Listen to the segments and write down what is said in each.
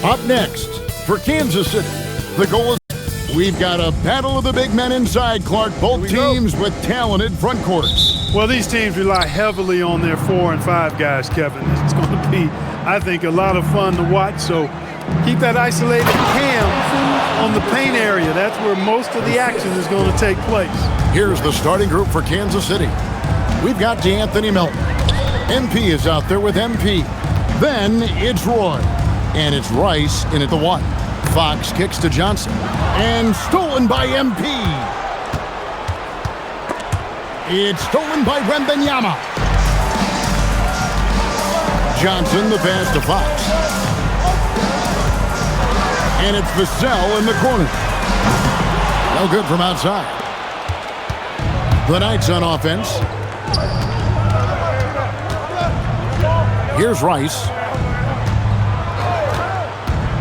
Up next, for Kansas City, the goal is... We've got a battle of the big men inside, Clark. Both teams with talented front courts. Well, these teams rely heavily on their 4 and 5 guys, Kevin. It's going to be, I think, a lot of fun to watch. So keep that isolated cam on the paint area. That's where most of the action is going to take place. Here's the starting group for Kansas City. We've got D'Anthony Melton. MP is out there with MP. Then it's Roy. And it's Rice in at the 1. Fox kicks to Johnson. And stolen by MP. It's stolen by Wembanyama. Johnson, the pass to Fox. And it's Vassell in the corner. No good from outside. The Knights on offense. Here's Rice.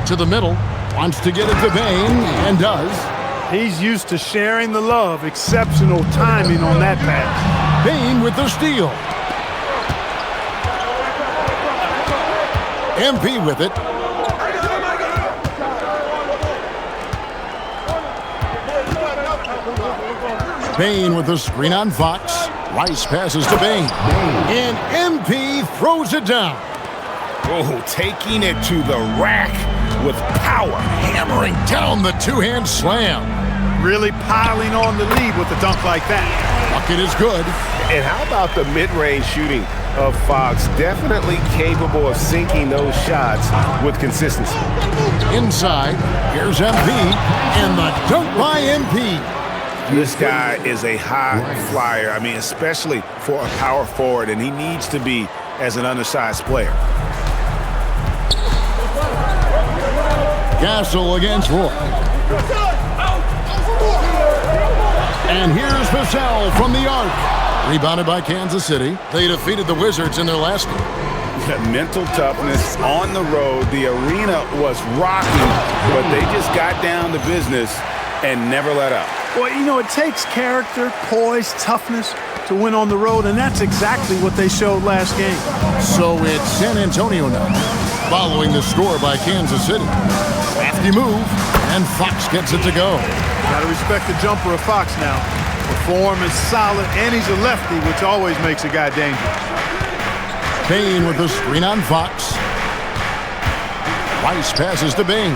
To the middle. Wants to get it to Bain, and does. He's used to sharing the love. Exceptional timing on that pass. Bain with the steal. MP with it. Bain with the screen on Fox. Rice passes to Bain. And MP throws it down. Oh, taking it to the rack with power. Hammering down the two-hand slam. Really piling on the lead with a dunk like that. Bucket is good. And how about the mid-range shooting of Fox? Definitely capable of sinking those shots with consistency. Inside, here's MP, and the dunk by MP. This guy is a high flyer. I mean, especially for a power forward, and he needs to be as an undersized player. Gasol against Roy. And here's Vassell from the arc. Rebounded by Kansas City. They defeated the Wizards in their last game. Mental toughness on the road. The arena was rocking, but they just got down to business and never let up. Well, you know, it takes character, poise, toughness to win on the road, and that's exactly what they showed last game. So it's San Antonio now, following the score by Kansas City. Crafty move, and Fox gets it to go. Got to respect the jumper of Fox now. The form is solid, and he's a lefty, which always makes a guy dangerous. Bain with the screen on Fox. Rice passes to Bain.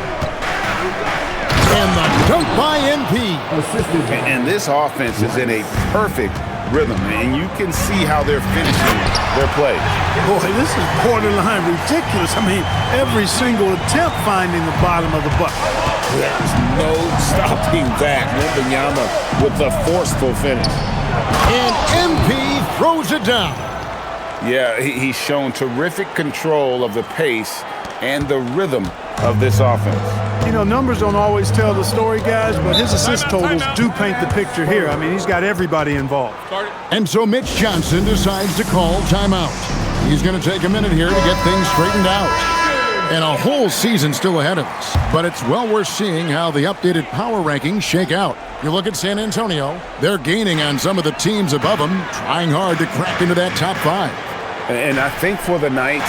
And the dunk by MP. And this offense is in a perfect rhythm, and you can see how they're finishing their play. Boy, this is borderline ridiculous. I mean, every single attempt finding the bottom of the bucket. There's no stopping that. Wembanyama with a forceful finish. And MP throws it down. Yeah, he's shown terrific control of the pace and the rhythm of this offense. You know, numbers don't always tell the story, guys, but his assist totals do paint the picture here. I mean, he's got everybody involved. And so Mitch Johnson decides to call timeout. He's going to take a minute here to get things straightened out. And a whole season still ahead of us. But it's well worth seeing how the updated power rankings shake out. You look at San Antonio, they're gaining on some of the teams above them, trying hard to crack into that top 5. And I think for the Knights,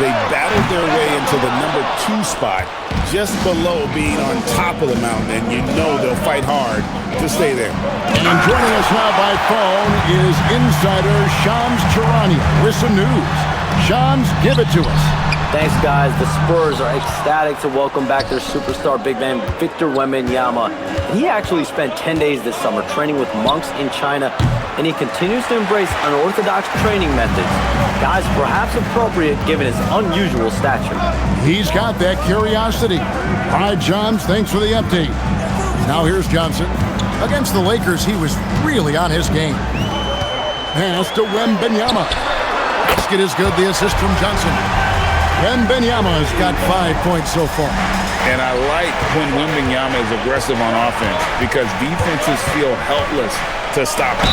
they battled their way into the number 2 spot, just below being on top of the mountain, and you know they'll fight hard to stay there. And joining us now by phone is insider Shams Charania with some news. Shams, give it to us. Thanks, guys. The Spurs are ecstatic to welcome back their superstar big man, Victor Wembanyama. He actually spent 10 days this summer training with monks in China, and he continues to embrace unorthodox training methods. Guys, perhaps appropriate given his unusual stature. He's got that curiosity. All right, Johns, thanks for the update. Now here's Johnson. Against the Lakers, he was really on his game. Pass to Wembanyama. Basket is good, the assist from Johnson. Wembanyama has got 5 points so far. And I like when Wembanyama is aggressive on offense because defenses feel helpless to stop him.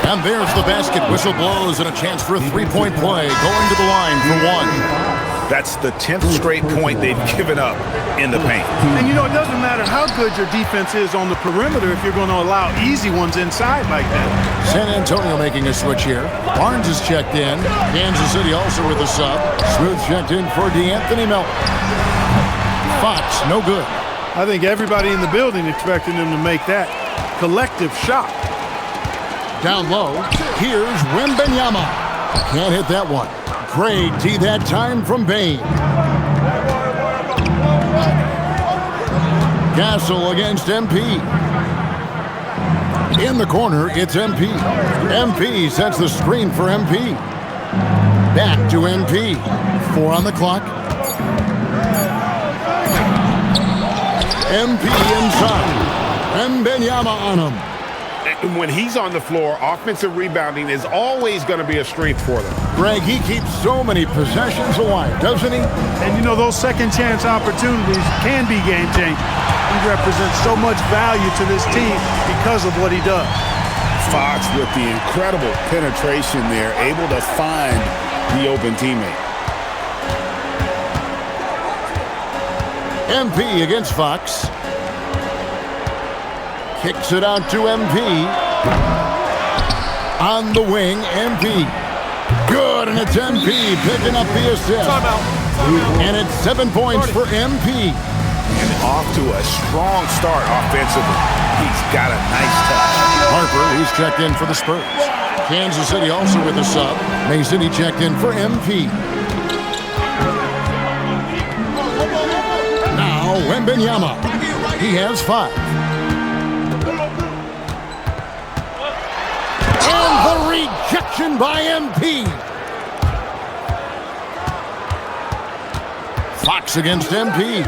And there's the basket. Whistle blows and a chance for a three-point play. Going to the line for 1. That's the 10th straight point they've given up in the paint. And you know, it doesn't matter how good your defense is on the perimeter if you're going to allow easy ones inside like that. San Antonio making a switch here. Barnes is checked in. Kansas City also with a sub. Smooth checked in for D'Anthony Melton. Fox, no good. I think everybody in the building expecting them to make that collective shot. Down low, here's Wembanyama. Can't hit that one. Great D that time from Bain. Castle against MP. In the corner, it's MP. MP sets the screen for MP. Back to MP. 4 on the clock. MP inside. Wembanyama on him. When he's on the floor, offensive rebounding is always going to be a strength for them. Greg, he keeps so many possessions alive, doesn't he? And you know, those second chance opportunities can be game changing. He represents so much value to this team because of what he does. Fox with the incredible penetration there, able to find the open teammate. MP against Fox. Kicks it out to MP. On the wing, MP. Good, and it's MP picking up the assist. And it's 7 points for MP. And off to a strong start offensively. He's got a nice touch. Harper, he's checked in for the Spurs. Kansas City also with a sub. Mason, he checked in for MP. Now, Wembanyama. He has 5. And the rejection by MP. Fox against MP.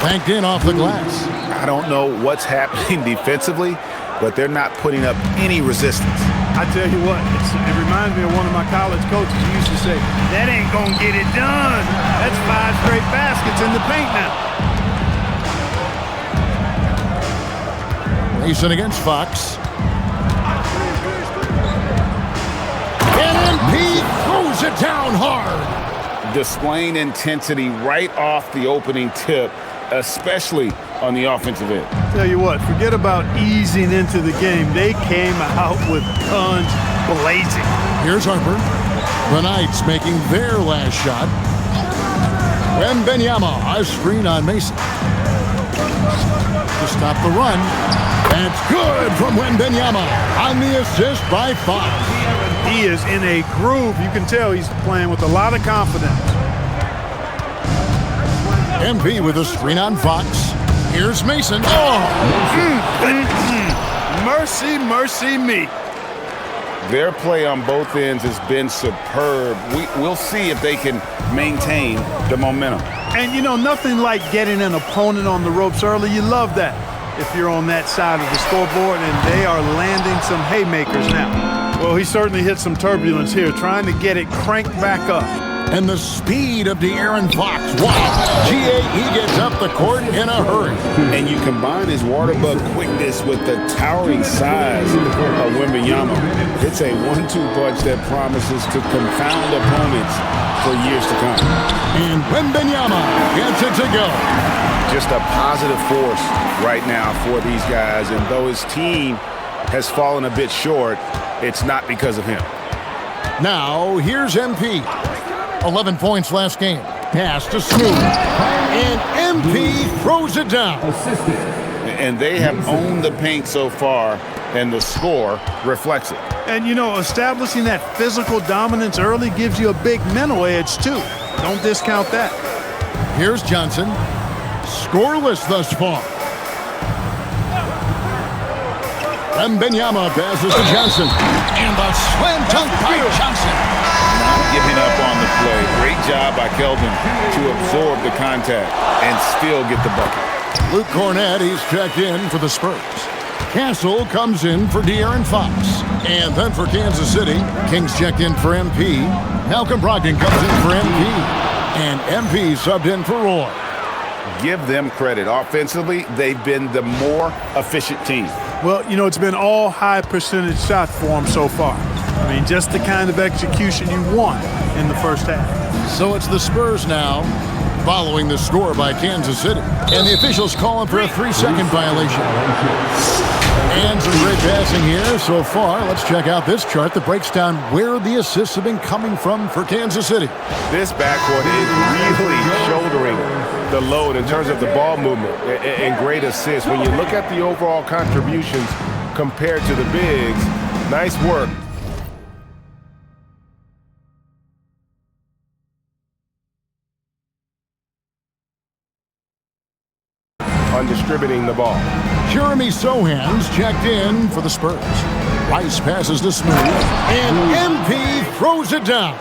Banked in off the glass. I don't know what's happening defensively, but they're not putting up any resistance. I tell you what, it reminds me of one of my college coaches who used to say, that ain't gonna get it done. That's 5 straight baskets in the paint now. Mason against Fox. And MP throws it down hard. Displaying intensity right off the opening tip, especially on the offensive end. Tell you what, forget about easing into the game. They came out with guns blazing. Here's Harper. The Knights making their last shot. Wembanyama, a screen on Mason. To stop the run. That's good from Wembanyama on the assist by Fox. He is in a groove. You can tell he's playing with a lot of confidence. MP with a screen on Fox. Here's Mason. Mercy, mercy me. Their play on both ends has been superb. We'll see if they can maintain the momentum. And you know, nothing like getting an opponent on the ropes early. You love that if you're on that side of the scoreboard, and they are landing some haymakers now. Well, he certainly hit some turbulence here, trying to get it cranked back up. And the speed of De'Aaron Fox. Wow. He gets up the court in a hurry. And you combine his water bug quickness with the towering size of Wembanyama. It's a 1-2 punch that promises to confound opponents for years to come. And Wembanyama gets it to go. Just a positive force right now for these guys. And though his team has fallen a bit short, it's not because of him. Now, here's MP. 11 points last game. Pass to Snoop. And MP throws it down. And they have owned the paint so far, and the score reflects it. And, you know, establishing that physical dominance early gives you a big mental edge, too. Don't discount that. Here's Johnson. Scoreless thus far. Wembanyama passes to Johnson. And the slam dunk by Johnson. Not giving up on the play. Great job by Keldon to absorb the contact and still get the bucket. Luke Cornett, he's checked in for the Spurs. Castle comes in for De'Aaron Fox. And then for Kansas City, Kings checked in for MP. Malcolm Brogdon comes in for MP. And MP subbed in for Roy. Give them credit. Offensively, they've been the more efficient team. Well, you know, it's been all high percentage shots for them so far. I mean, just the kind of execution you want in the first half. So it's the Spurs now, following the score by Kansas City. And the officials calling for a 3-second violation. And some great passing here so far. Let's check out this chart that breaks down where the assists have been coming from for Kansas City. This backcourt is really shouldering the load in terms of the ball movement and great assists. When you look at the overall contributions compared to the bigs, nice work. On distributing the ball. Jeremy Sohan's checked in for the Spurs. Rice passes to Smooth, and MP throws it down.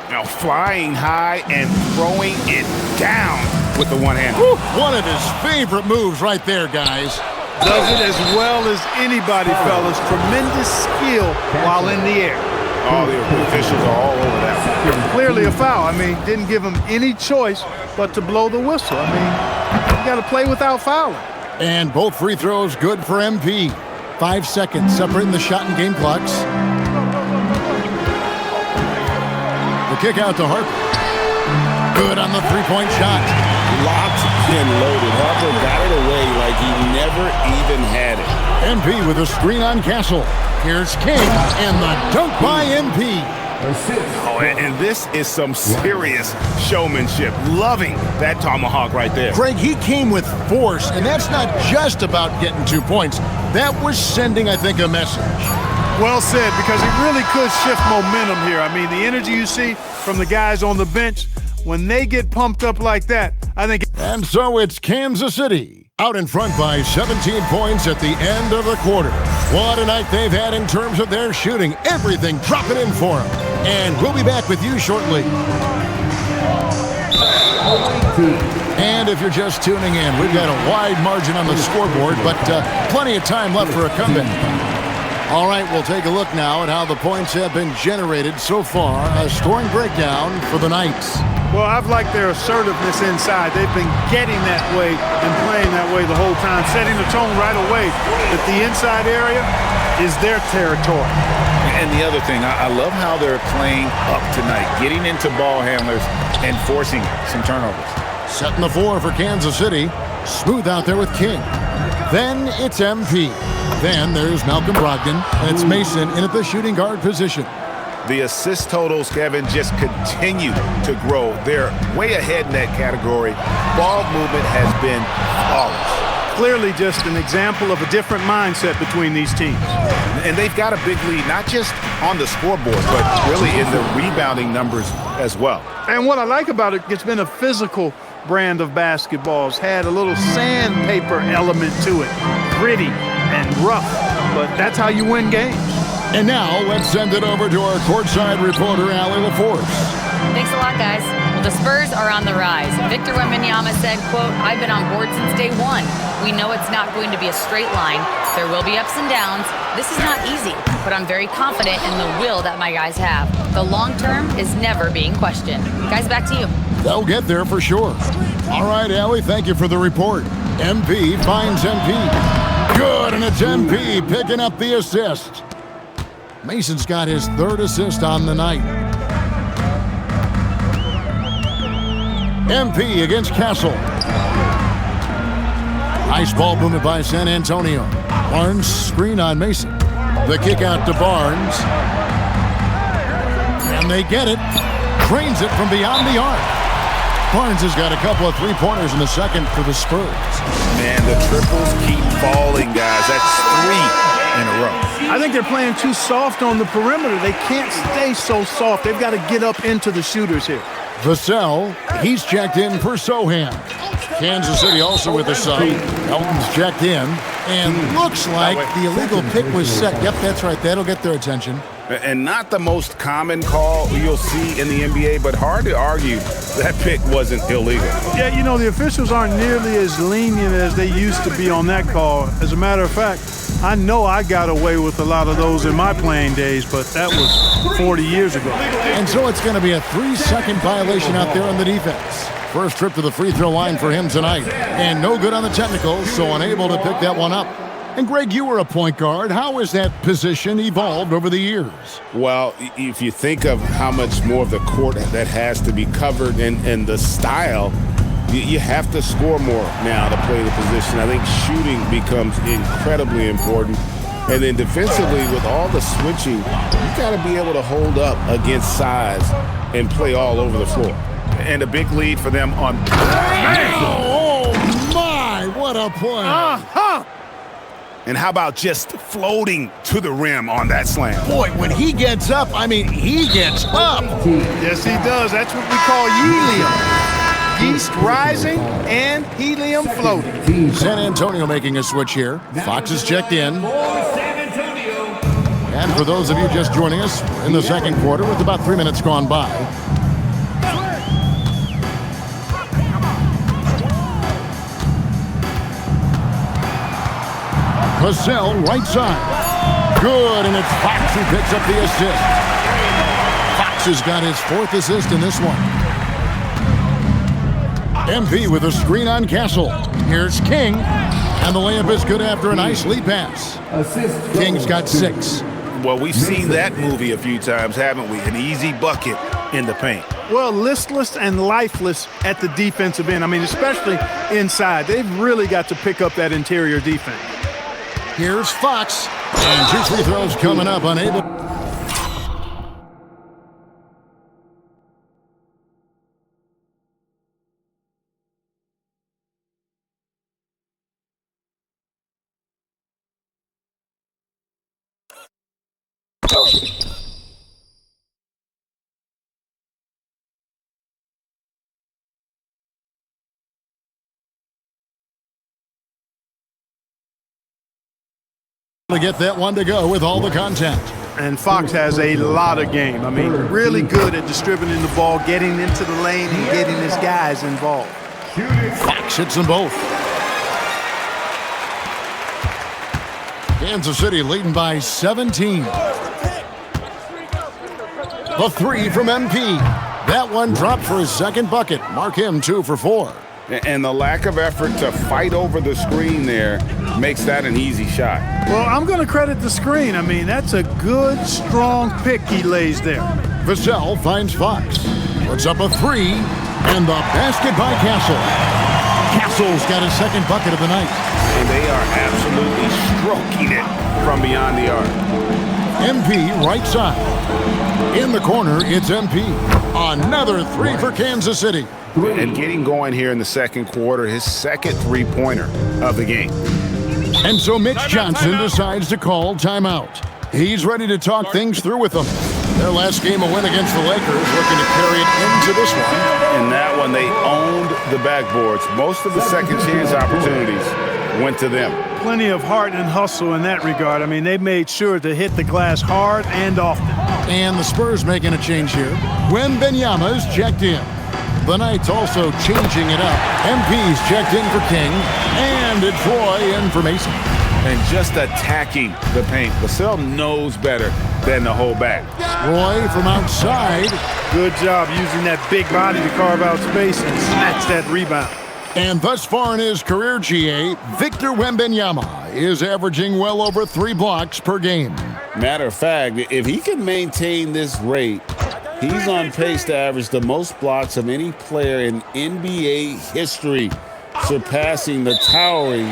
Now flying high and throwing it down with the one-hand. One of his favorite moves right there, guys. Does it as well as anybody, fellas. Tremendous skill while in the air. All the officials are all over that. Clearly a foul. I mean, didn't give him any choice but to blow the whistle. I mean, you got to play without fouling. And both free throws good for MP. 5 seconds separating the shot and game clocks. The kick out to Harper. Good on the three-point shot. Locked and loaded. Harper got it away like he never even had it. MP with a screen on Castle. Here's King, and the dunk by MP. Oh, and this is some serious showmanship. Loving that tomahawk right there. Greg, he came with force, and that's not just about getting 2 points. That was sending, I think, a message. Well said, because it really could shift momentum here. I mean, the energy you see from the guys on the bench, when they get pumped up like that, I think... And so it's Kansas City out in front by 17 points at the end of the quarter. What a night they've had in terms of their shooting. Everything dropping in for them. And we'll be back with you shortly. And if you're just tuning in, we've got a wide margin on the scoreboard, but plenty of time left for a comeback. All right, we'll take a look now at how the points have been generated so far. A scoring breakdown for the Knights. Well, I've liked their assertiveness inside. They've been getting that way and playing that way the whole time, setting the tone right away that the inside area is their territory. And the other thing, I love how they're playing up tonight, getting into ball handlers and forcing some turnovers. Setting the floor for Kansas City. Smooth out there with King. Then it's MP. Then there's Malcolm Brogdon, and it's Mason in at the shooting guard position. The assist totals, Kevin, just continue to grow. They're way ahead in that category. Ball movement has been flawless. Clearly just an example of a different mindset between these teams. And they've got a big lead, not just on the scoreboard, but really in the rebounding numbers as well. And what I like about it, it's been a physical brand of basketball. It's had a little sandpaper element to it. Gritty and rough, but that's how you win games. And now, let's send it over to our courtside reporter, Allie LaForce. Thanks a lot, guys. Well, the Spurs are on the rise. Victor Wembanyama said, quote, "I've been on board since day one. We know it's not going to be a straight line. There will be ups and downs. This is not easy, but I'm very confident in the will that my guys have. The long term is never being questioned." Guys, back to you. They'll get there for sure. All right, Allie, thank you for the report. MP finds MP. Good, and it's MP picking up the assist. Mason's got his third assist on the night. MP against Castle. Nice ball movement by San Antonio. Barnes screen on Mason. The kick out to Barnes. And they get it. Trains it from beyond the arc. Barnes has got a couple of three-pointers in the second for the Spurs. Man, the triples keep falling, guys. That's 3 in a row. I think they're playing too soft on the perimeter. They can't stay so soft. They've got to get up into the shooters here. Vassell, he's checked in for Sohan. Kansas City also with a sub. Elton's checked in. And looks like the illegal pick was set. Yep, that's right. That'll get their attention. And not the most common call you'll see in the NBA, but hard to argue that pick wasn't illegal. Yeah, you know, the officials aren't nearly as lenient as they used to be on that call. As a matter of fact, I know I got away with a lot of those in my playing days, but that was 40 years ago. And so it's going to be a 3-second violation out there on the defense. First trip to the free throw line for him tonight. And no good on the technicals, so unable to pick that one up. And Greg, you were a point guard. How has that position evolved over the years? Well, if you think of how much more of the court that has to be covered and the style, You have to score more now to play the position. I think shooting becomes incredibly important. And then defensively, with all the switching, you got to be able to hold up against size and play all over the floor. And a big lead for them on... Oh, my, what a play. And how about just floating to the rim on that slam? Boy, when he gets up, I mean, he gets up. Yes, he does. That's what we call helium. Yeast rising and helium floating. San Antonio making a switch here. Fox is checked in. And for those of you just joining us, we're in the second quarter with about 3 minutes gone by. Cassell, right side. Good, and it's Fox who picks up the assist. Fox has got his 4th assist in this one. MP with a screen on Castle. Here's King, and the layup is good after a nice lead pass. King's got 6. Well, we've seen that movie a few times, haven't we? An easy bucket in the paint. Well, listless and lifeless at the defensive end. I mean, especially inside. They've really got to pick up that interior defense. Here's Fox, and 2 free throws coming up, unable. To get that one to go with all the content. And Fox has a lot of game. I mean, really good at distributing the ball, getting into the lane, and getting his guys involved. Fox hits them both. Kansas City leading by 17. The 3 from MP. That one dropped for his 2nd bucket. Mark him 2 for 4. And the lack of effort to fight over the screen there makes that an easy shot. Well, I'm going to credit the screen. I mean, that's a good, strong pick he lays there. Vassell finds Fox. Puts up a 3, and the basket by Castle. Castle's got his 2nd bucket of the night. And they are absolutely stroking it from beyond the arc. MP right side. In the corner, it's MP. Another 3 for Kansas City. And getting going here in the second quarter, his 2nd three-pointer of the game. And so Mitch Johnson decides to call timeout. He's ready to talk things through with them. Their last game, a win against the Lakers, looking to carry it into this one. In that one, they owned the backboards. Most of the second chance opportunities went to them. Plenty of heart and hustle in that regard. I mean, they made sure to hit the glass hard and often. And the Spurs making a change here. Wembanyama's checked in. The Knights also changing it up. MP's checked in for King, and it's Roy in for Mason. And just attacking the paint. Vassell knows better than to hold back. Roy from outside. Good job using that big body to carve out space and snatch that rebound. And thus far in his career, GA, Victor Wembanyama is averaging well over 3 blocks per game. Matter of fact, if he can maintain this rate, he's on pace to average the most blocks of any player in NBA history, surpassing the towering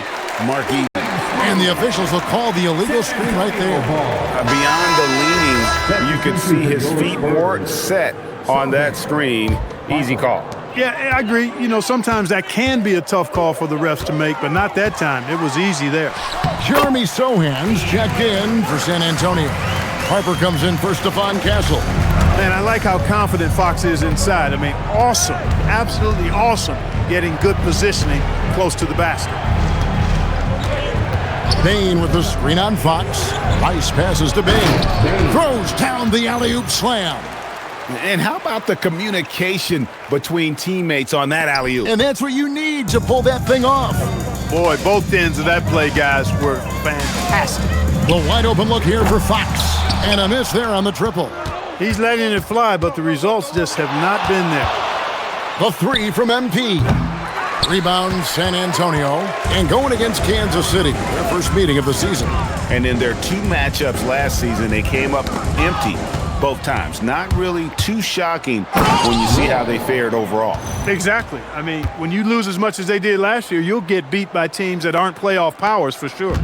Marquis. And the officials will call the illegal screen right there. Beyond the leaning, you could see his feet weren't set on that screen. Easy call. Yeah, I agree. You know, sometimes that can be a tough call for the refs to make, but not that time. It was easy there. Jeremy Sohan's checked in for San Antonio. Harper comes in for Stephon Castle. Man, I like how confident Fox is inside. I mean, awesome, absolutely awesome, getting good positioning close to the basket. Bain with the screen on Fox. Rice passes to Bain. Throws down the alley-oop slam. And how about the communication between teammates on that alley-oop? And that's what you need to pull that thing off. Boy, both ends of that play, guys, were fantastic. The wide open look here for Fox. And a miss there on the triple. He's letting it fly, but the results just have not been there. The 3 from MP. Rebound San Antonio. And going against Kansas City, their first meeting of the season. And in their 2 matchups last season, they came up empty. both times. Not really too shocking when you see how they fared overall. Exactly. I mean, when you lose as much as they did last year, you'll get beat by teams that aren't playoff powers for sure.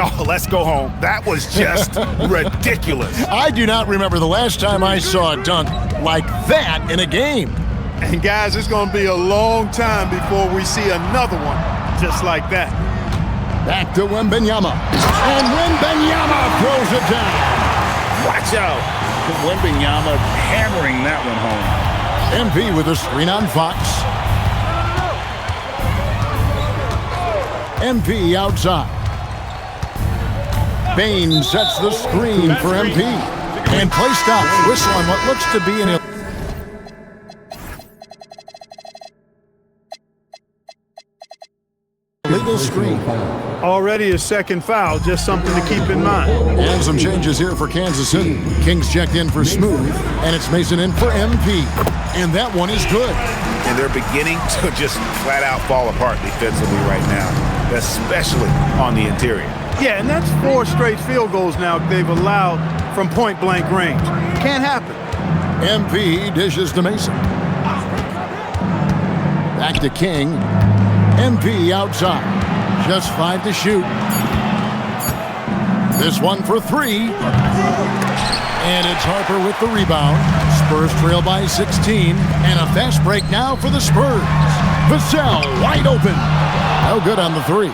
Oh, let's go home. That was just ridiculous. I do not remember the last time I saw a dunk like that in a game. And guys, it's going to be a long time before we see another one just like that. Back to Wembanyama. And Wembanyama throws it down. Watch out. Wembanyama hammering that one home. MP with a screen on Fox. MP outside. Bain sets the screen for MP. And play stops. Whistle on what looks to be an illegal screen. Already a second foul, just something to keep in mind. And some changes here for Kansas City. Kings checked in for Smooth, and it's Mason in for MP. And that one is good. And they're beginning to just flat out fall apart defensively right now, especially on the interior. Yeah, and that's 4 straight field goals now they've allowed from point-blank range. Can't happen. MP dishes to Mason. Back to King. MP outside. Just 5 to shoot. This one for 3. And it's Harper with the rebound. Spurs trail by 16. And a fast break now for the Spurs. Vassell wide open. No good on the 3.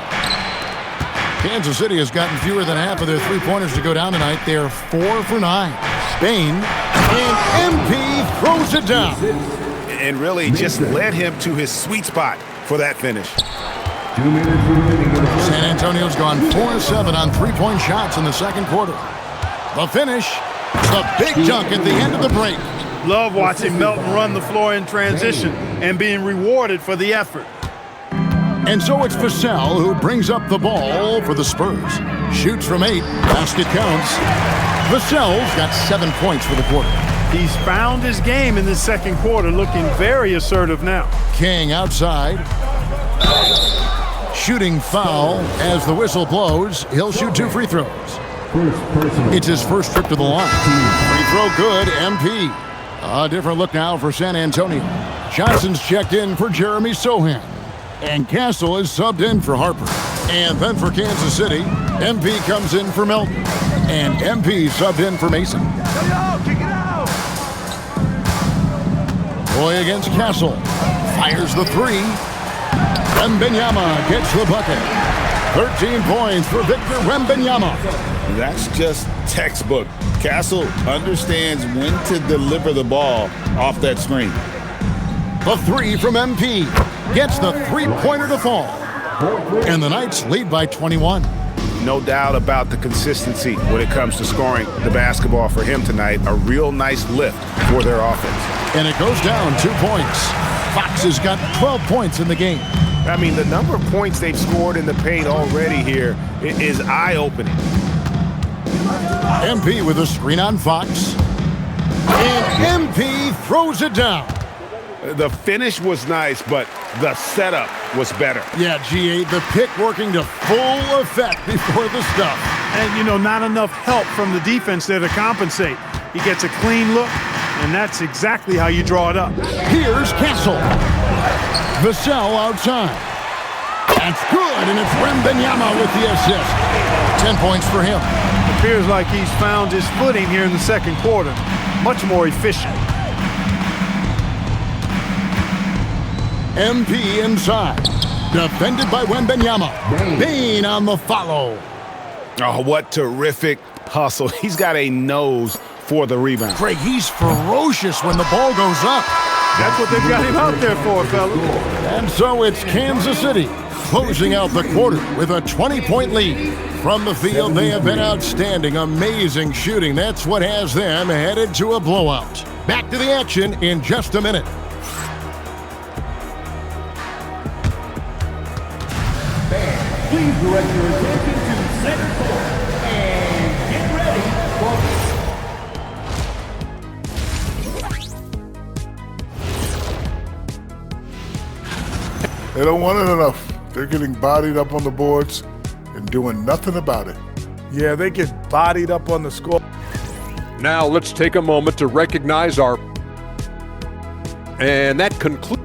Kansas City has gotten fewer than half of their three-pointers to go down tonight. They're 4 for 9. Spain and MP throws it down. And really just led him to his sweet spot for that finish. San Antonio's gone 4-7 on three-point shots in the second quarter. The finish, the big dunk at the end of the break. Love watching Melton run the floor in transition and being rewarded for the effort. And so it's Vassell who brings up the ball for the Spurs. Shoots from 8, basket counts. Vassell's got 7 points for the quarter. He's found his game in the second quarter, looking very assertive now. King outside. Shooting foul as the whistle blows. He'll shoot 2 free throws. It's his first trip to the line. Free throw good, MP. A different look now for San Antonio. Johnson's checked in for Jeremy Sohan. And Castle is subbed in for Harper. And then for Kansas City, MP comes in for Melton. And MP subbed in for Mason. Boy against Castle. Fires the 3. Wembanyama gets the bucket. 13 points for Victor Wembanyama. That's just textbook. Castle understands when to deliver the ball off that screen. The 3 from MP gets the three-pointer to fall. And the Knights lead by 21. No doubt about the consistency when it comes to scoring the basketball for him tonight. A real nice lift for their offense. And it goes down 2 points. Fox has got 12 points in the game. I mean, the number of points they've scored in the paint already here is eye-opening. MP with a screen on Fox. And MP throws it down. The finish was nice, but the setup was better. Yeah, G8, the pick working to full effect before the stuff. And, you know, not enough help from the defense there to compensate. He gets a clean look, and that's exactly how you draw it up. Here's Castle. Vassell outside. That's good, and it's Wembanyama with the assist. 10 points for him. Appears like he's found his footing here in the second quarter. Much more efficient. MP inside. Defended by Wembanyama. Bain on the follow. Oh, what terrific hustle. He's got a nose for the rebound. Craig, he's ferocious when the ball goes up. That's what they've got him out there for, fellas. And so it's Kansas City closing out the quarter with a 20-point lead. From the field, they have been outstanding, amazing shooting. That's what has them headed to a blowout. Back to the action in just a minute. Please direct your attention to center court and get ready for... They don't want it enough. They're getting bodied up on the boards and doing nothing about it. Yeah, they get bodied up on the score. Now let's take a moment to recognize our... And that concludes...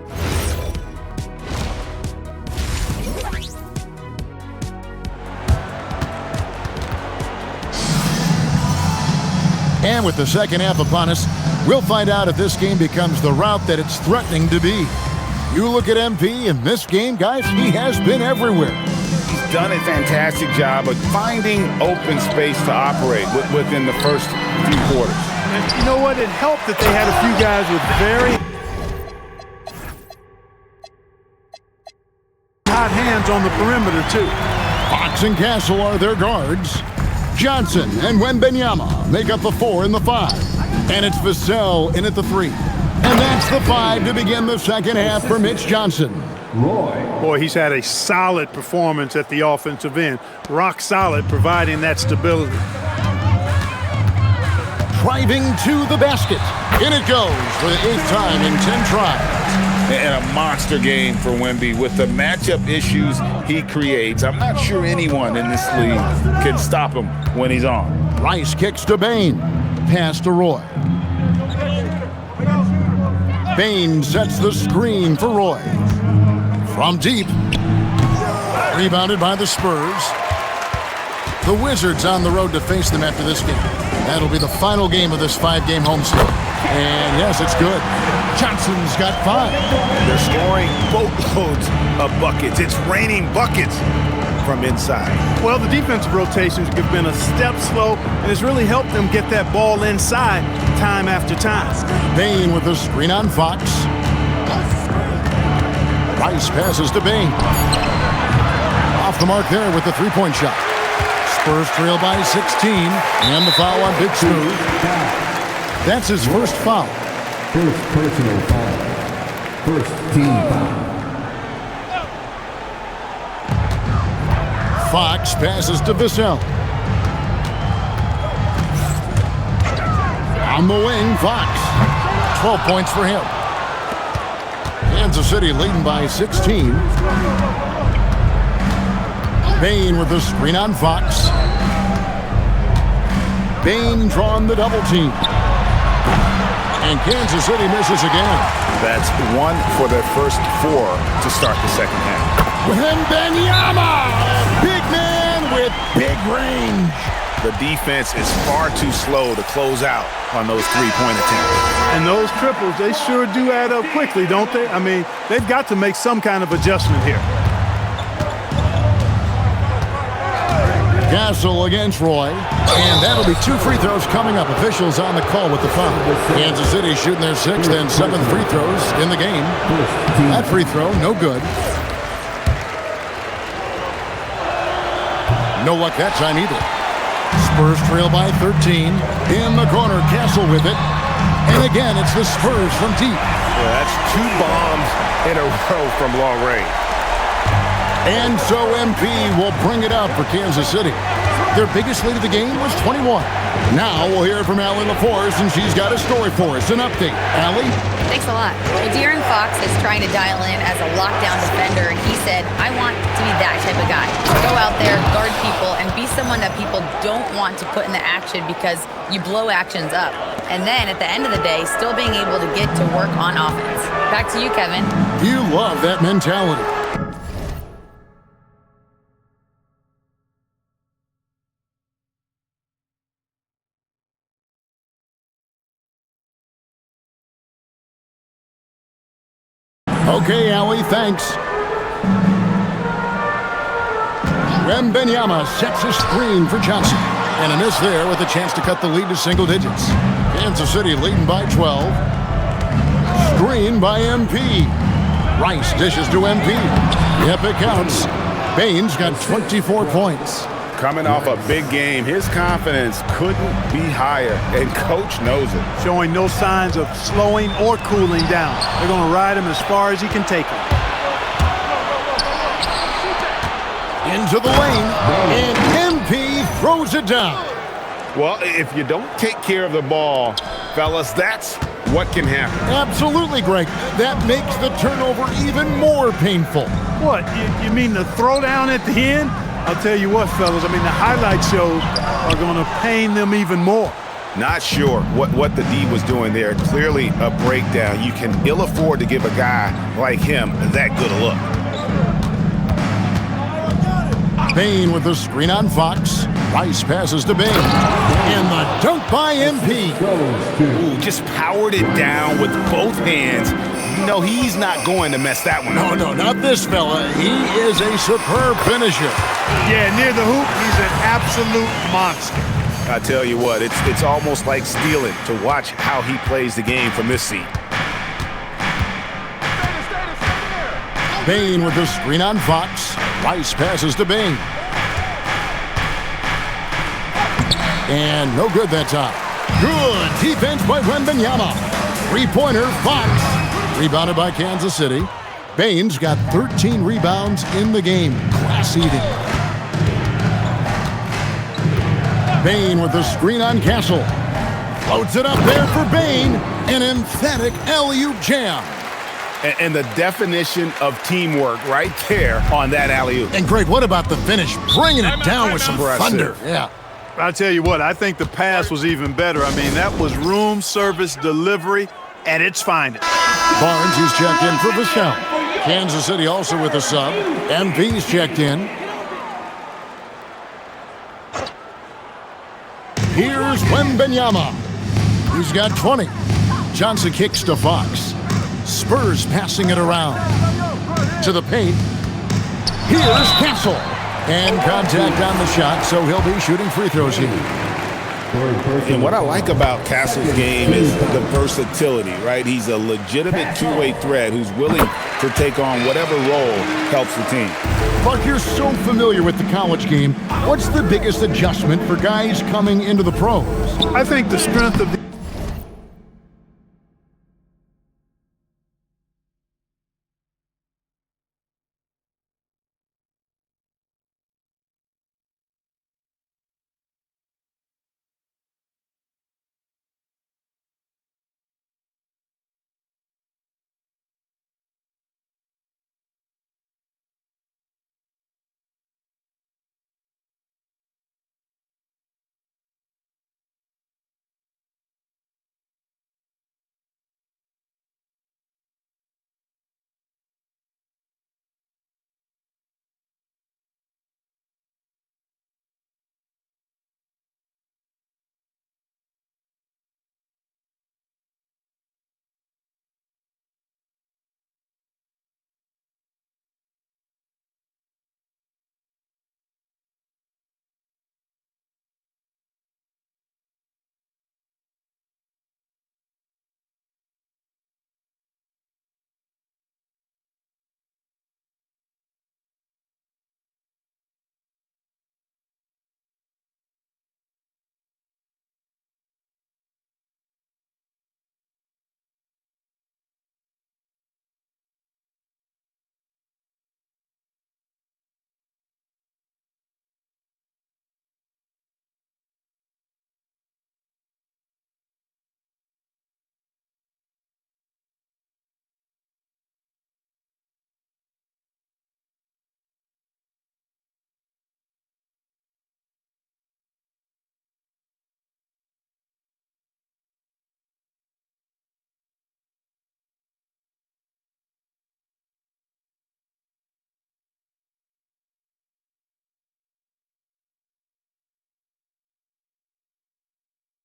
And with the second half upon us, we'll find out if this game becomes the route that it's threatening to be. You look at MP in this game, guys, he has been everywhere. He's done a fantastic job of finding open space to operate within the first few quarters. And you know what? It helped that they had a few guys with very hot hands on the perimeter, too. Fox and Castle are their guards. Johnson and Wembanyama make up the 4 and the 5. And it's Vassell in at the 3. And that's the 5 to begin the second half for Mitch Johnson. Boy, he's had a solid performance at the offensive end. Rock solid, providing that stability. Driving to the basket. In it goes for the 8th time in 10 tries. And a monster game for Wemby with the matchup issues he creates. I'm not sure anyone in this league can stop him when he's on. Rice kicks to Bain. Pass to Roy. Bain sets the screen for Roy. From deep. Rebounded by the Spurs. The Wizards on the road to face them after this game. That'll be the final game of this 5-game homestand. And yes, it's good. Johnson's got 5. They're scoring boatloads of buckets. It's raining buckets from inside. Well, the defensive rotations have been a step slow, and it's really helped them get that ball inside time after time. Bain with the screen on Fox. Rice passes to Bain. Off the mark there with the three-point shot. Spurs trail by 16, and the foul on Big Smooth. That's his first foul. First personal foul. First team foul. Fox passes to Vassell. On the wing, Fox. 12 points for him. Kansas City leading by 16. Bain with the screen on Fox. Bain drawing the double team. And Kansas City misses again. That's 1 for their first 4 to start the second half. Wembanyama! Big man with big range. The defense is far too slow to close out on those three-point attempts. And those triples, they sure do add up quickly, don't they? I mean, they've got to make some kind of adjustment here. Castle against Roy. And that'll be 2 free throws coming up. Officials on the call with the foul. Kansas City shooting their 6th and 7th free throws in the game. That free throw, no good. No luck that time either. Spurs trail by 13. In the corner, Castle with it. And again, it's the Spurs from deep. Yeah, that's 2 bombs in a row from long range. And so MP will bring it out for Kansas City. Their biggest lead of the game was 21. Now we'll hear from Allie LaForce, and she's got a story for us. An update. Allie? Thanks a lot. Well, De'Aaron Fox is trying to dial in as a lockdown defender, and he said, I want to be that type of guy. Go out there, guard people, and be someone that people don't want to put in the action because you blow actions up. And then at the end of the day, still being able to get to work on offense. Back to you, Kevin. You love that mentality. Okay, Allie, thanks. Wembanyama sets a screen for Johnson. And a miss there with a chance to cut the lead to single digits. Kansas City leading by 12. Screen by MP. Rice dishes to MP. Yep, it counts. Bain's got 24 points. Coming off a big game, his confidence couldn't be higher, and coach knows it. Showing no signs of slowing or cooling down. They're going to ride him as far as he can take him. Into the lane, and MP throws it down. Well, if you don't take care of the ball, fellas, that's what can happen. Absolutely, Greg. That makes the turnover even more painful. What, you mean the throwdown at the end? I'll tell you what, fellas, I mean, the highlight shows are going to pain them even more. Not sure what the D was doing there. Clearly a breakdown. You can ill afford to give a guy like him that good a look. Bain with the screen on Fox. Rice passes to Bain. And the dunk by MP. Ooh, just powered it down with both hands. You know, he's not going to mess that one up. No, not this fella. He is a superb finisher. Yeah, near the hoop, he's an absolute monster. I tell you what, it's almost like stealing to watch how he plays the game from this seat. Bain with the screen on Fox. Rice passes to Bain. And no good that time. Good defense by Wembanyama. Three-pointer, Fox. Rebounded by Kansas City. Bain's got 13 rebounds in the game. Class eating. Bain with the screen on Castle. Floats it up there for Bain. An emphatic alley-oop jam. And the definition of teamwork right there on that alley-oop. And Greg, what about the finish? Bringing it down with some thunder. Yeah. I'll tell you what, I think the pass was even better. I mean, that was room service delivery at its finest. Barnes, he's checked in for Vassell. Kansas City also with a sub. MP's checked in. Here's Wembanyama. He's got 20. Johnson kicks to Fox. Spurs passing it around. To the paint. Here's Castle. And contact on the shot, so he'll be shooting free throws here. And what I like about Castle's game is the versatility, right? He's a legitimate two-way threat who's willing to take on whatever role helps the team. Buck, you're so familiar with the college game. What's the biggest adjustment for guys coming into the pros? I think the strength of the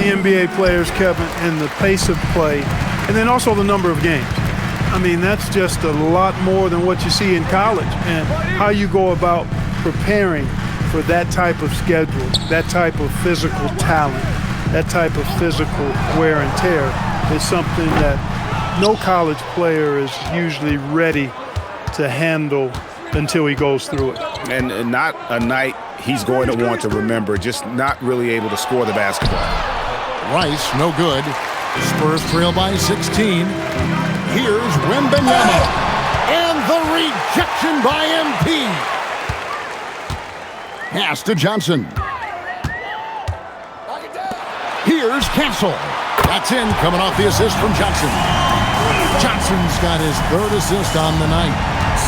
NBA players, Kevin, and the pace of play, and then also the number of games. I mean, that's just a lot more than what you see in college, and how you go about preparing for that type of schedule, that type of physical talent, that type of physical wear and tear is something that no college player is usually ready to handle until he goes through it. And not a night he's going to want to remember, just not really able to score the basketball. Rice, no good. The Spurs trail by 16. Here's Wembanyama. And the rejection by MP. Pass to Johnson. Here's Castle. That's in, coming off the assist from Johnson. Johnson's got his third assist on the night.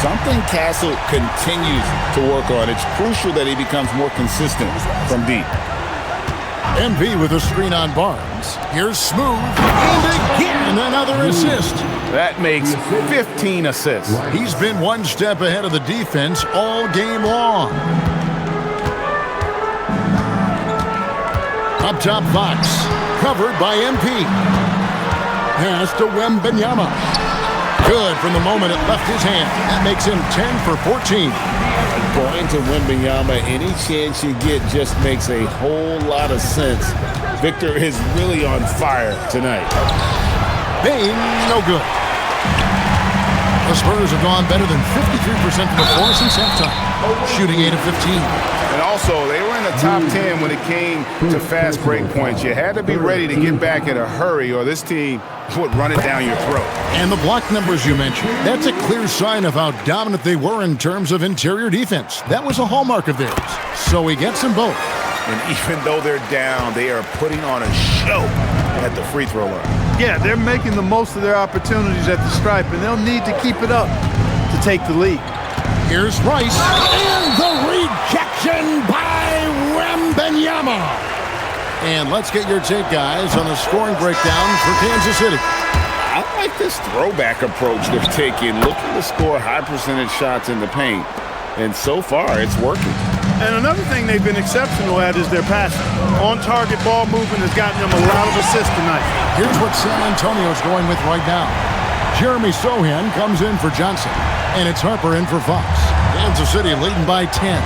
Something Castle continues to work on. It's crucial that he becomes more consistent from deep. MP with a screen on Barnes. Here's Smooth. And again, another assist. That makes 15 assists. He's been one step ahead of the defense all game long. Up top, Fox. Covered by MP. Pass to Wembanyama. Good from the moment it left his hand. That makes him 10 for 14. Going to Wembanyama, any chance you get just makes a whole lot of sense. Victor is really on fire tonight. Bain, no good. The Spurs have gone better than 53% from the floor since halftime, shooting 8 of 15. And also, they were in the top 10 when it came to fast break points. You had to be ready to get back in a hurry or this team would run it down your throat. And the block numbers you mentioned, that's a clear sign of how dominant they were in terms of interior defense. That was a hallmark of theirs. So he gets them both. And even though they're down, they are putting on a show at the free throw line. Yeah, they're making the most of their opportunities at the stripe, and they'll need to keep it up to take the lead. Here's Rice. And the rejection by Wembanyama. And let's get your take, guys, on the scoring breakdown for Kansas City. I like this throwback approach they're taking, looking to score high percentage shots in the paint. And so far, it's working. And another thing they've been exceptional at is their passing. On-target ball movement has gotten them a lot of assists tonight. Here's what San Antonio's going with right now. Jeremy Sohan comes in for Johnson, and it's Harper in for Fox. Kansas City leading by 10.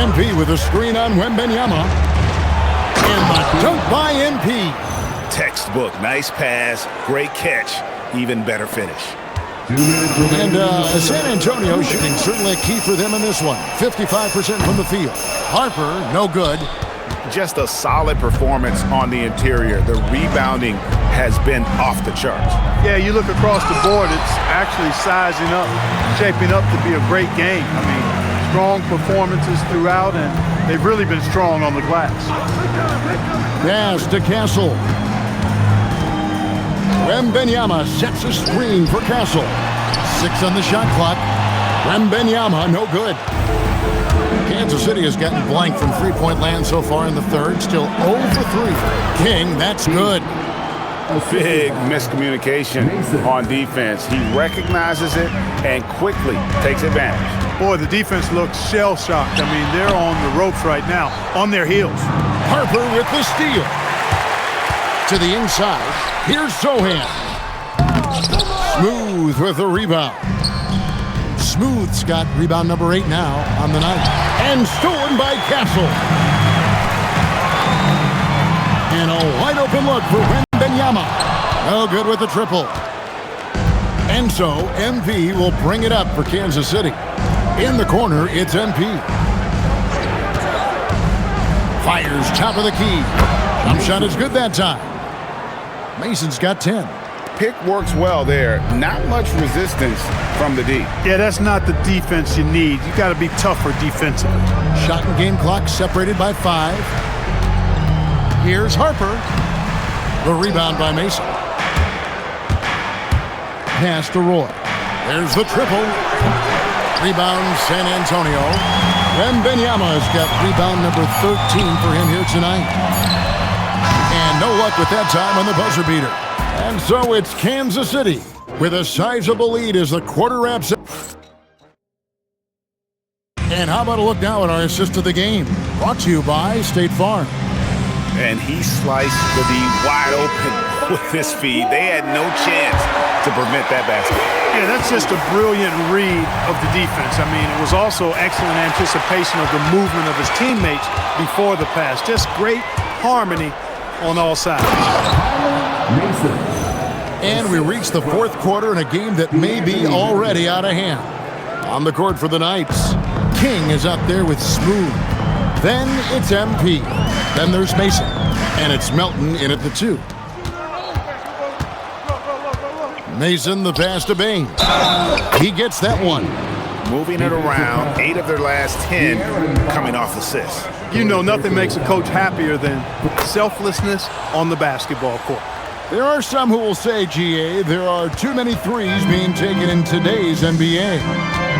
MP with a screen on Wembanyama. And the dunk by MP. Textbook, nice pass, great catch, even better finish. And San Antonio shooting certainly a key for them in this one. 55% from the field. Harper, no good. Just a solid performance on the interior. The rebounding has been off the charts. Yeah, you look across the board, it's actually sizing up, shaping up to be a great game. I mean, strong performances throughout, and they've really been strong on the glass. Pass to Castle. Wembanyama sets a screen for Castle. 6 on the shot clock. Wembanyama, no good. Kansas City has gotten blank from three-point land so far in the third. Still 0 for 3. King, that's good. Big miscommunication on defense. He recognizes it and quickly takes advantage. Boy, the defense looks shell-shocked. I mean, they're on the ropes right now, on their heels. Harper with the steal. To the inside. Here's Sohan. Smooth with the rebound. Smooth's got rebound number 8 now on the night. And stolen by Castle. And a wide open look for Wembanyama. No good with the triple. And so MP will bring it up for Kansas City. In the corner, it's MP. Fires top of the key. Jump shot is good that time. Mason's got 10. Pick works well there. Not much resistance from the D. Yeah, that's not the defense you need. You got to be tougher defensively. Shot and game clock separated by 5. Here's Harper. The rebound by Mason. Pass to Roy. There's the triple. Rebound San Antonio. Wembanyama has got rebound number 13 for him here tonight. And no luck with that time on the buzzer beater. And so it's Kansas City with a sizable lead as the quarter wraps up. And how about a look now at our assist of the game? Brought to you by State Farm. And he sliced the D wide open with his feed. They had no chance to prevent that basket. Yeah, that's just a brilliant read of the defense. I mean, it was also excellent anticipation of the movement of his teammates before the pass. Just great harmony on all sides. And we reach the fourth quarter in a game that may be already out of hand. On the court for the Knights, King is up there with Smooth. Then it's MP. Then there's Mason. And it's Melton in at the 2. Mason, the pass to Bain. He gets that one. Moving it around, 8 of their last 10 coming off assists. You know, nothing makes a coach happier than selflessness on the basketball court. There are some who will say, GA, there are too many threes being taken in today's NBA.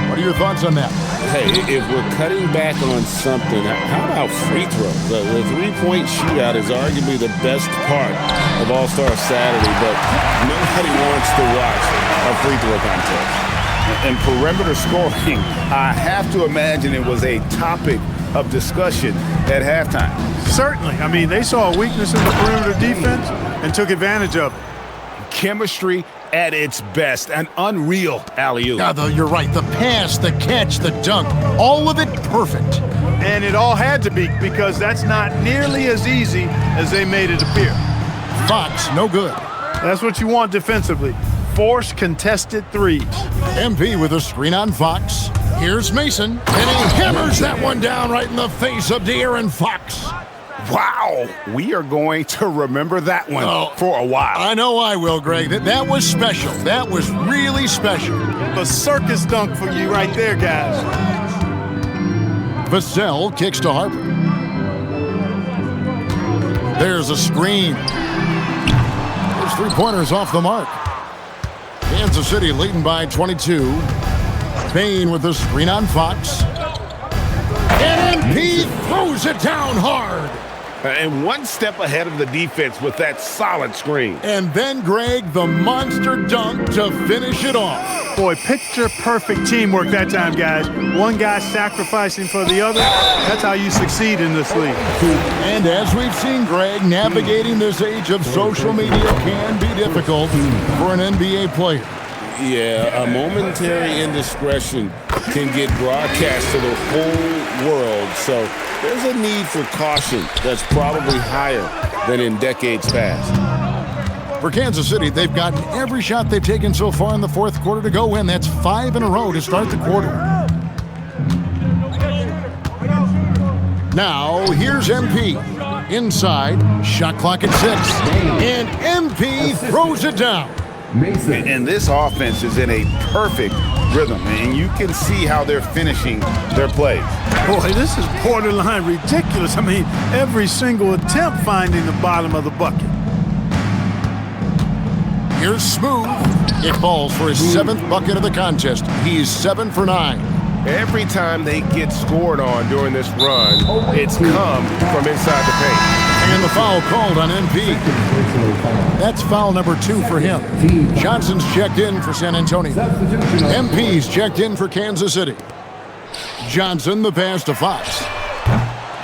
What are your thoughts on that? Hey, if we're cutting back on something, how about free throws? The three-point shootout is arguably the best part of All-Star Saturday, but nobody wants to watch a free throw contest. And perimeter scoring, I have to imagine it was a topic of discussion at halftime. Certainly. I mean, they saw a weakness in the perimeter defense and took advantage of it. Chemistry at its best. An unreal alley-oop. Yeah, though, you're right. The pass, the catch, the dunk, all of it perfect. And it all had to be, because that's not nearly as easy as they made it appear. Fox, no good. That's what you want defensively. Force contested threes. MP with a screen on Fox. Here's Mason, and he hammers that one down right in the face of De'Aaron Fox. Wow, we are going to remember that one for a while. I know I will, Greg. That was special. That was really special. A circus dunk for you right there, guys. Vassell kicks to Harper. There's a screen. Those three-pointers off the mark. Kansas City leading by 22. Payne with the screen on Fox. And MP throws it down hard. And one step ahead of the defense with that solid screen. And then, Greg, the monster dunk to finish it off. Boy, picture-perfect teamwork that time, guys. One guy sacrificing for the other. That's how you succeed in this league. And as we've seen, Greg, navigating this age of social media can be difficult for an NBA player. Yeah, a momentary indiscretion can get broadcast to the whole world, so there's a need for caution that's probably higher than in decades past. For Kansas City, they've gotten every shot they've taken so far in the fourth quarter to go in. That's 5 in a row to start the quarter. Now, here's MP. Inside, shot clock at 6. And MP throws it down. And this offense is in a perfect rhythm, and you can see how they're finishing their plays. Boy, this is borderline ridiculous. I mean, every single attempt finding the bottom of the bucket. Here's Smooth. It falls for his 7th bucket of the contest. He's 7 for 9. Every time they get scored on during this run, it's come from inside the paint. And the foul called on MP. That's foul number 2 for him. Johnson's checked in for San Antonio. MP's checked in for Kansas City. Johnson, the pass to Fox.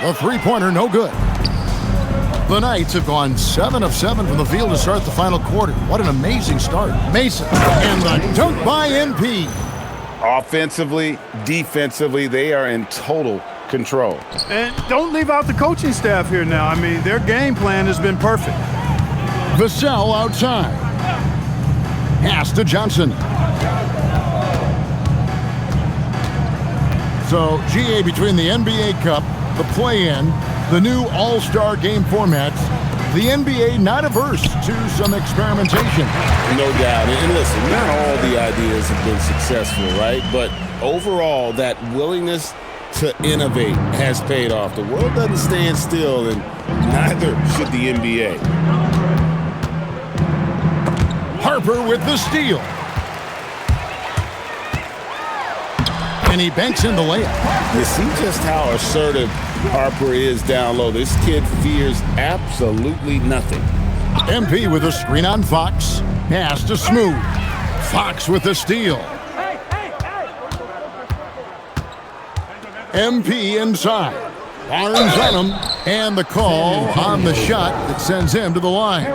The three-pointer, no good. The Knights have gone 7 of 7 from the field to start the final quarter. What an amazing start. Mason, and the dunk by MP. Offensively, defensively, they are in total control. And don't leave out the coaching staff here now. I mean, their game plan has been perfect. Vassell outside. Pass to Johnson. So, GA, between the NBA Cup, the play-in, the new All-Star game formats, the NBA not averse to some experimentation. No doubt. And listen, not all the ideas have been successful, right? But overall, that willingness to innovate has paid off. The world doesn't stand still, and neither should the NBA. Harper with the steal. And he banks in the layup. You see just how assertive Harper is down low. This kid fears absolutely nothing. MP with a screen on Fox. Pass to Smooth. Fox with the steal. MP inside. Barnes on him. And the call on the shot that sends him to the line.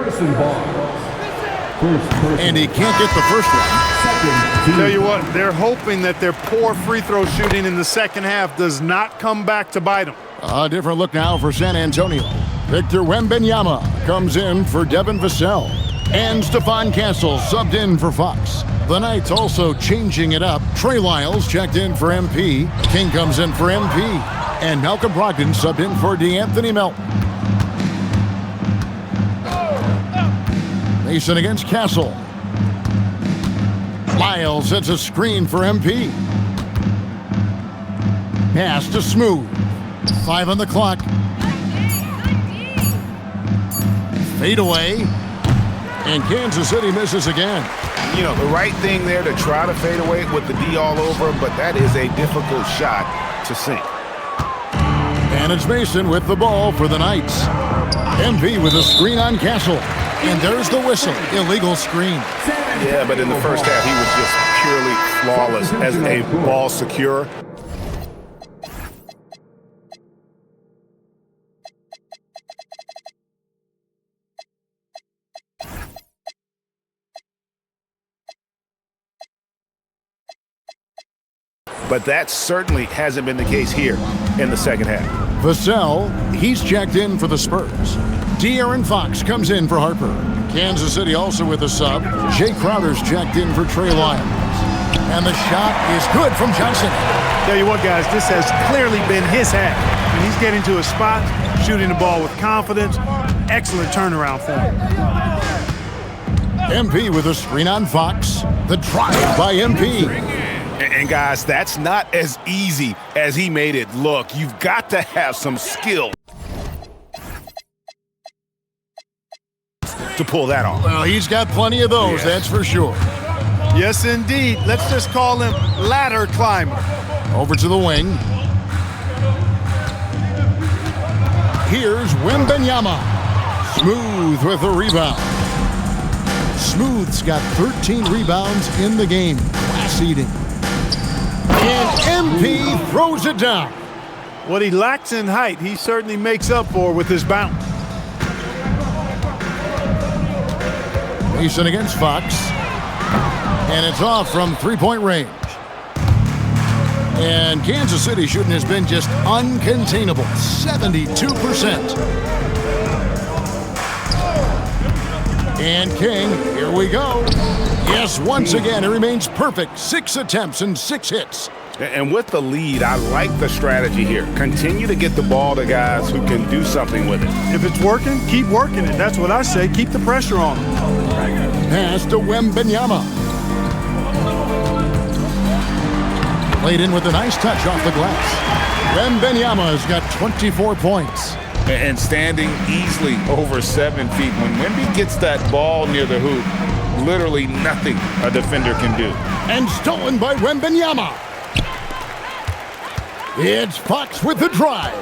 And he can't get the first one. Tell you what, they're hoping that their poor free throw shooting in the second half does not come back to bite them. A different look now for San Antonio. Victor Wembanyama comes in for Devin Vassell. And Stephon Castle subbed in for Fox. The Knights also changing it up. Trey Lyles checked in for MP. King comes in for MP. And Malcolm Brogdon subbed in for DeAnthony Melton. Mason against Castle. Lyles sets a screen for MP. Pass to Smooth. 5 on the clock. Fade away. And Kansas City misses again. You know, the right thing there to try to fade away with the D all over him, but that is a difficult shot to sink. And it's Mason with the ball for the Knights. MP with a screen on Castle. And there's the whistle. Illegal screen. Yeah, but in the first half, he was just purely flawless as a ball secure. But that certainly hasn't been the case here in the second half. Vassell, he's checked in for the Spurs. De'Aaron Fox comes in for Harper. Kansas City also with a sub. Jay Crowder's checked in for Trey Lyons. And the shot is good from Johnson. Tell you what, guys, this has clearly been his half. And he's getting to a spot, shooting the ball with confidence. Excellent turnaround for him. MP with a screen on Fox. The drive by MP. And guys, that's not as easy as he made it look. You've got to have some skill to pull that off. Well, he's got plenty of those, that's for sure. Yes, indeed. Let's just call him ladder climber. Over to the wing. Here's Wembanyama. Smooth with the rebound. Smooth's got 13 rebounds in the game. Class eating. And MP throws it down. What he lacks in height, he certainly makes up for with his bounce. Mason against Fox. And it's off from three-point range. And Kansas City shooting has been just uncontainable. 72%. And King, here we go. Yes, once again, it remains perfect. 6 attempts and 6 hits. And with the lead, I like the strategy here. Continue to get the ball to guys who can do something with it. If it's working, keep working it. That's what I say. Keep the pressure on him. Pass to Wembanyama. Played in with a nice touch off the glass. Wembanyama has got 24 points. And standing easily over 7 feet. When Wemby gets that ball near the hoop, literally nothing a defender can do. And stolen by Wembanyama. It's Fox with the drive.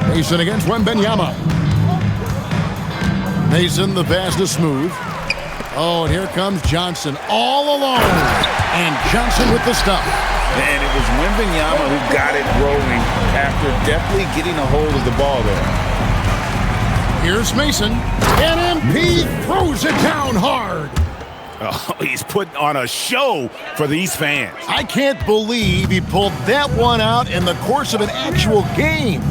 Mason against Wembanyama. Mason, the pass to Smooth. Oh, and here comes Johnson all alone. And Johnson with the stop. And it was Wembanyama who got it rolling after definitely getting a hold of the ball there. Here's Mason. And MP throws it down hard. Oh, he's putting on a show for these fans. I can't believe he pulled that one out in the course of an actual game.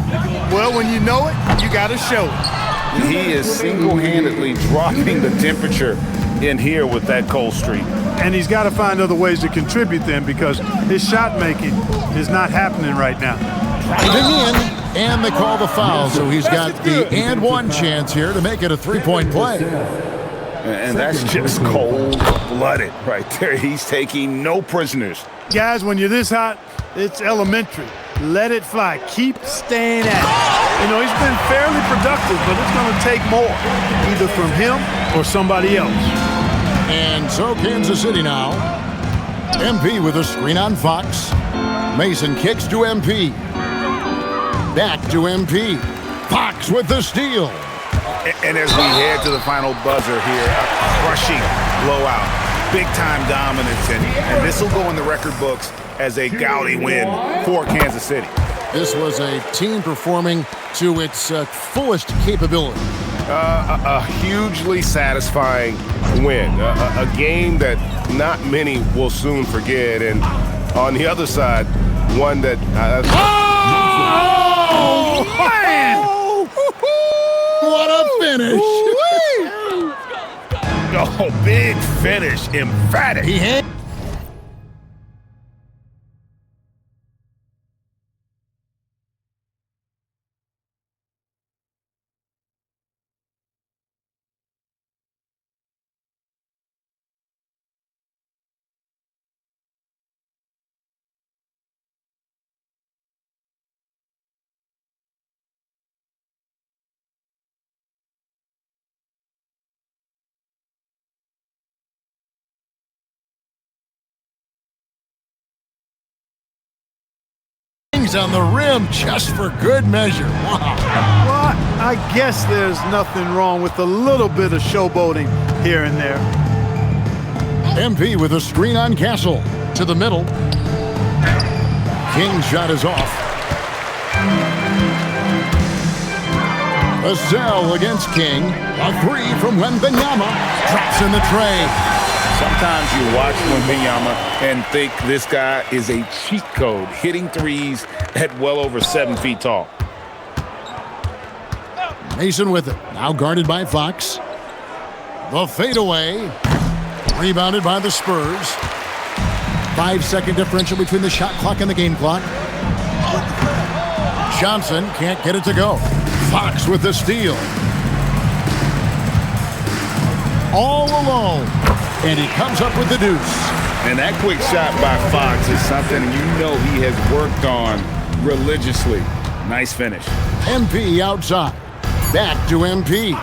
Well, when you know it, you got to show it. He is single-handedly dropping the temperature in here with that cold streak. And he's got to find other ways to contribute then because his shot making is not happening right now. Driving in, and they call the foul, so he's got the and one chance here to make it a three-point play. And that's just cold-blooded right there. He's taking no prisoners. Guys, when you're this hot, it's elementary. Let it fly. Keep staying at it. You know, he's been fairly productive, but it's going to take more, either from him or somebody else. And so Kansas City now. MP with a screen on Fox. Mason kicks to MP. Back to MP. Fox with the steal. And as we head to the final buzzer here, a crushing blowout, big-time dominance, and this will go in the record books as a gaudy win for Kansas City. This was a team performing to its fullest capability. A hugely satisfying win, a game that not many will soon forget, and on the other side, one that... Oh, man! What a finish! Oh, big finish, emphatic. He had He's on the rim just for good measure. Wow. Well, I guess there's nothing wrong with a little bit of showboating here and there. MP with a screen on Castle. To the middle. King's shot is off. Vassell against King. A three from Wembanyama. Drops in the tray. Sometimes you watch Wembanyama and think this guy is a cheat code, hitting threes at well over 7 feet tall. Mason with it. Now guarded by Fox. The fadeaway. Rebounded by the Spurs. 5-second differential between the shot clock and the game clock. Johnson can't get it to go. Fox with the steal. All alone. And he comes up with the deuce. And that quick shot by Fox is something you know he has worked on religiously. Nice finish. MP outside. Back to MP.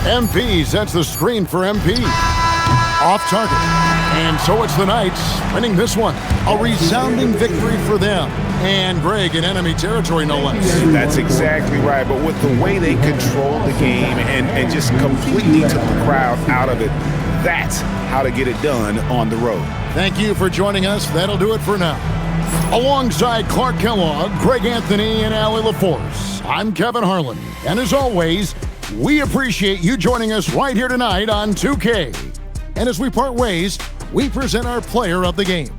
MP sets the screen for MP. Off target. And so it's the Knights winning this one. A resounding victory for them. And Greg in enemy territory, no less. That's exactly right. But with the way they controlled the game and just completely took the crowd out of it, that's how to get it done on the road. Thank you for joining us. That'll do it for now. Alongside Clark Kellogg, Greg Anthony, and Allie LaForce, I'm Kevin Harlan. And as always, we appreciate you joining us right here tonight on 2K. And as we part ways, we present our player of the game.